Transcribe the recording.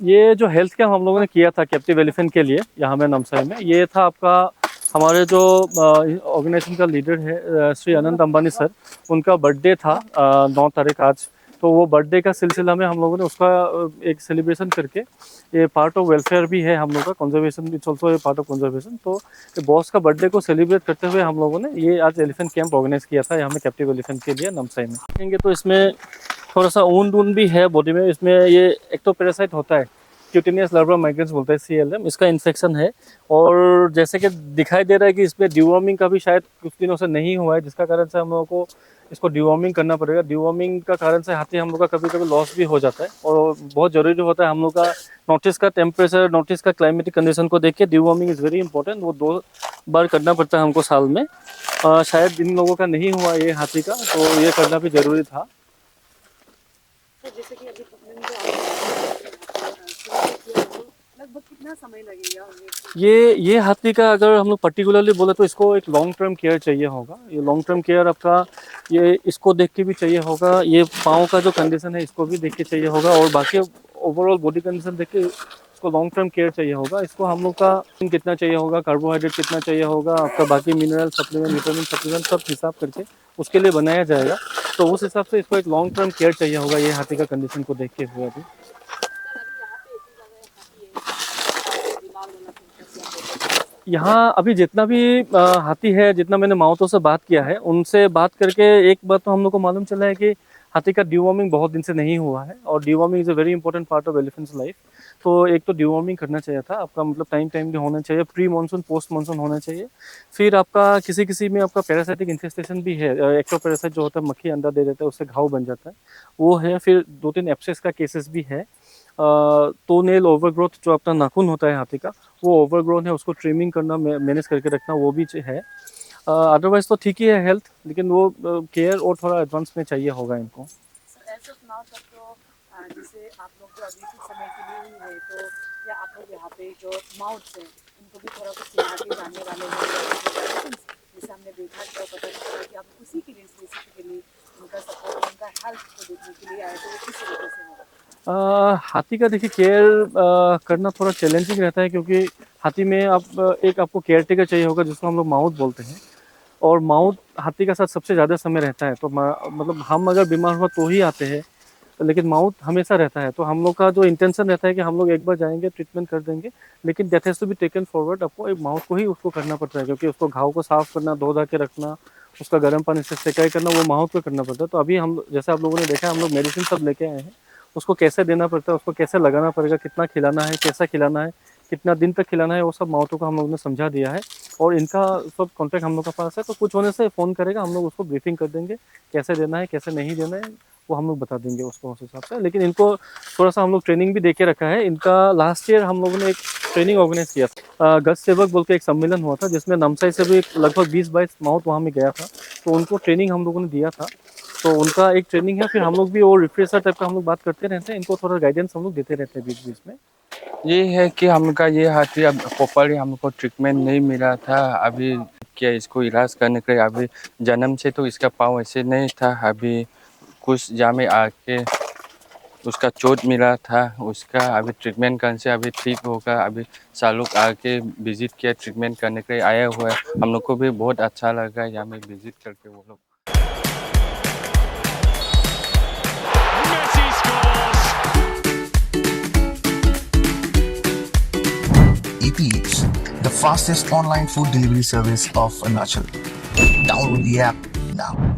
ये जो health camp हम लोगों ने किया था कैप्टिव एलिफेंट के लिए यहाँ में नामसाई में, ये था आपका हमारे जो ऑर्गेनाइजेशन का लीडर है श्री अनंत अंबानी सर, उनका बर्थडे था 9 तारीख आज। तो वो बर्थडे का सिलसिला में हम लोगों ने उसका एक सेलिब्रेशन करके, ये पार्ट ऑफ वेलफेयर भी है हम लोग का, conservation it's also part of conservation. तो बॉस का बर्थडे को सेलिब्रेट करते हुए हम लोगों ने ये आज एलिफेंट कैंप ऑर्गेनाइज किया था यहाँ में कैप्टिव एलिफेंट के लिए नामसाई में। देखेंगे तो इसमें थोड़ा सा ऊन भी है बॉडी में। इसमें ये एक्टोपैरासाइट होता है, क्यूटेनियस लार्वा माइग्रेंस बोलते हैं CLM, इसका इन्फेक्शन है। और जैसे कि दिखाई दे रहा है कि इसमें डिवॉर्मिंग का भी शायद कुछ दिनों से नहीं हुआ है, जिसका कारण से हम लोगों को इसको डिवॉर्मिंग करना पड़ेगा। डिवॉर्मिंग का कारण से हाथी हम लोग का कभी कभी लॉस भी हो जाता है, और बहुत ज़रूरी होता है हम लोग का नोटिस का टेम्परेचर, नोटिस का क्लाइमेटिक कंडीशन को देख के डिवॉर्मिंग इज़ वेरी इंपॉर्टेंट। वो 2 बार करना पड़ता है हमको साल में। शायद इन लोगों का नहीं हुआ ये हाथी का, तो ये करना भी ज़रूरी था। जैसे कि अभी लगभग कितना समय लगेगा? ये हाथी का अगर हम लोग पर्टिकुलरली बोले तो इसको एक लॉन्ग टर्म केयर चाहिए होगा। ये लॉन्ग टर्म केयर आपका ये इसको देख के भी चाहिए होगा, ये पाँव का जो कंडीशन है इसको भी देख के चाहिए होगा, और बाकी ओवरऑल बॉडी कंडीशन देख के इसको लॉन्ग टर्म केयर चाहिए होगा। इसको हम लोग का कितना चाहिए होगा, कार्बोहाइड्रेट कितना चाहिए होगा, आपका बाकी मिनरल सप्लीमेंट, विटामिन सप्लीमेंट सब हिसाब करके उसके लिए बनाया जाएगा। तो उस हिसाब से इसको एक लॉन्ग टर्म केयर चाहिए होगा ये हाथी का कंडीशन को देख के हुए अभी। यहाँ अभी जितना भी हाथी है, जितना मैंने मावतों से बात किया है, उनसे बात करके एक बात तो हम लोग को मालूम चला है कि हाथी का डिवॉर्मिंग बहुत दिन से नहीं हुआ है, और deworming is a very important part of elephants life. तो एक तो डिवॉर्मिंग करना चाहिए था आपका, मतलब टाइम भी होना चाहिए, प्री मानसून पोस्ट मानसून होना चाहिए। फिर आपका किसी में आपका पैरासाइटिक इन्फेस्टेशन भी है, एक्टोपैरासाइट जो होता है मक्खी अंडा दे देता है, उससे घाव बन जाता है, वो है। फिर 2-3 एब्सेस का केसेस भी है। तो नेल ओवरग्रोथ, जो अपना नाखून होता है हाथी का, वो ओवरग्रोथ है, उसको ट्रिमिंग करना, मैनेज करके रखना, वो भी है। अदरवाइज तो ठीक ही है हेल्थ, लेकिन वो केयर और थोड़ा एडवांस में चाहिए होगा इनको। जैसे आप लोग जो अभी कुछ समय के लिए ही है, तो या आप लोग यहाँ पे जो माउथ है उनको भी थोड़ा कुछ सिखा के जाने वाले हैं? जैसे हमने देखा तो पता चला कि आप उसी के लिए स्पेसिफिकली उनका सपोर्ट, उनका हेल्थ को देखने के लिए आए, तो वो किस तरीके से होगा? हाथी का देखिए केयर करना थोड़ा चैलेंजिंग रहता है, क्योंकि हाथी में एक आपको केयर टेकर चाहिए होगा, जिसको हम लोग माउथ बोलते हैं, और माउथ हाथी का साथ सबसे ज़्यादा समय रहता है। तो मतलब हम अगर बीमार हुआ तो ही आते हैं, लेकिन माउथ हमेशा रहता है। तो हम लोग का जो इंटेंशन रहता है कि हम लोग एक बार जाएंगे, ट्रीटमेंट कर देंगे, लेकिन that has to be taken forward. आपको एक माउथ को ही उसको करना पड़ता है, क्योंकि उसको घाव को साफ करना, धो धा के रखना, उसका गर्म पानी से सिकाई करना, वो माउथ को करना पड़ता है। तो अभी हम, जैसे आप लोगों ने देखा, हम लोग मेडिसिन सब लेके आए हैं, उसको कैसे देना पड़ता है, उसको कैसे लगाना पड़ेगा, कितना खिलाना है, कैसा खिलाना है, कितना दिन तक खिलाना है, वो सब माउथों को हम लोगों ने समझा दिया है। और इनका सब कॉन्टैक्ट हम लोग के पास है, तो कुछ होने से फ़ोन करेगा, हम लोग उसको ब्रीफिंग कर देंगे, कैसे देना है, कैसे नहीं देना है, वो हम लोग बता देंगे उसको उस हिसाब से। लेकिन इनको थोड़ा सा हम लोग ट्रेनिंग भी दे के रखा है। इनका लास्ट ईयर हम लोगों ने एक ट्रेनिंग ऑर्गेनाइज किया था, गज सेवक बोल के एक सम्मेलन हुआ था, जिसमें नामसाई से भी लगभग 20-22 माउथ वहाँ में गया था। तो उनको ट्रेनिंग हम लोगों ने दिया था, तो उनका एक ट्रेनिंग है। फिर हम लोग भी वो रिफ्रेशर टाइप का हम लोग बात करते रहते हैं, इनको थोड़ा गाइडेंस हम लोग देते रहते हैं बीच बीच में। ये है कि हमका ये हाथी अब प्रॉपरली हमको ट्रीटमेंट नहीं मिला था। अभी क्या इसको इलाज करने के लिए, अभी जन्म से तो इसका पाँव ऐसे नहीं था, अभी कुछ जामे आके उसका चोट मिला था, उसका अभी ट्रीटमेंट करने से अभी ठीक होगा। अभी सालों आके विजिट किया, ट्रीटमेंट करने के लिए आया हुआ है। हम लोग को भी बहुत अच्छा लगा यहाँ में विजिट करके। वो लोग Eat Eats, the fastest online food delivery service of Arunachal. Download the app now.